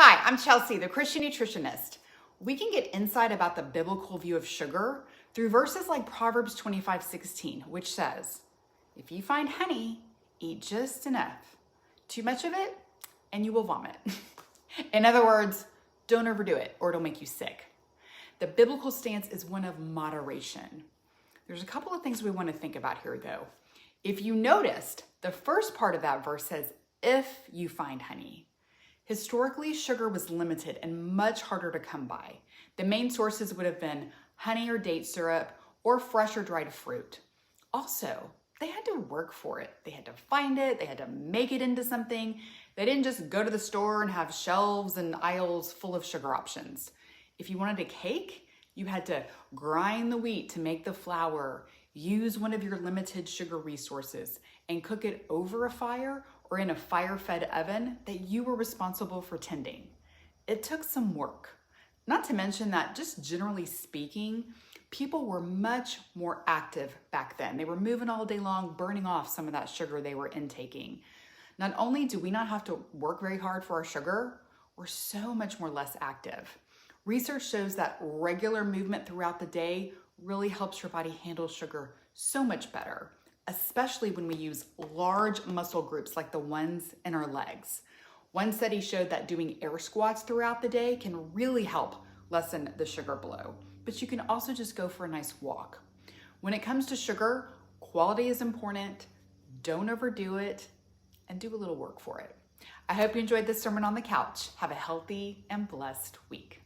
Hi, I'm Chelsea, the Christian nutritionist. We can get insight about the biblical view of sugar through verses like Proverbs 25:16, which says, if you find honey, eat just enough. Too much of it, and you will vomit. In other words, don't overdo it or it'll make you sick. The biblical stance is one of moderation. There's a couple of things we want to think about here though. If you noticed, the first part of that verse says, if you find honey. Historically, sugar was limited and much harder to come by. The main sources would have been honey or date syrup or fresh or dried fruit. Also, they had to work for it. They had to find it. They had to make it into something. They didn't just go to the store and have shelves and aisles full of sugar options. If you wanted a cake, you had to grind the wheat to make the flour, use one of your limited sugar resources, and cook it over a fire or in a fire-fed oven that you were responsible for tending. It took some work. Not to mention that, just generally speaking, people were much more active back then. They were moving all day long, burning off some of that sugar they were intaking. Not only do we not have to work very hard for our sugar, we're so much more less active. Research shows that regular movement throughout the day really helps your body handle sugar so much better, especially when we use large muscle groups like the ones in our legs. One study showed that doing air squats throughout the day can really help lessen the sugar blow, but you can also just go for a nice walk. When it comes to sugar, quality is important, don't overdo it, and do a little work for it. I hope you enjoyed this sermon on the couch. Have a healthy and blessed week.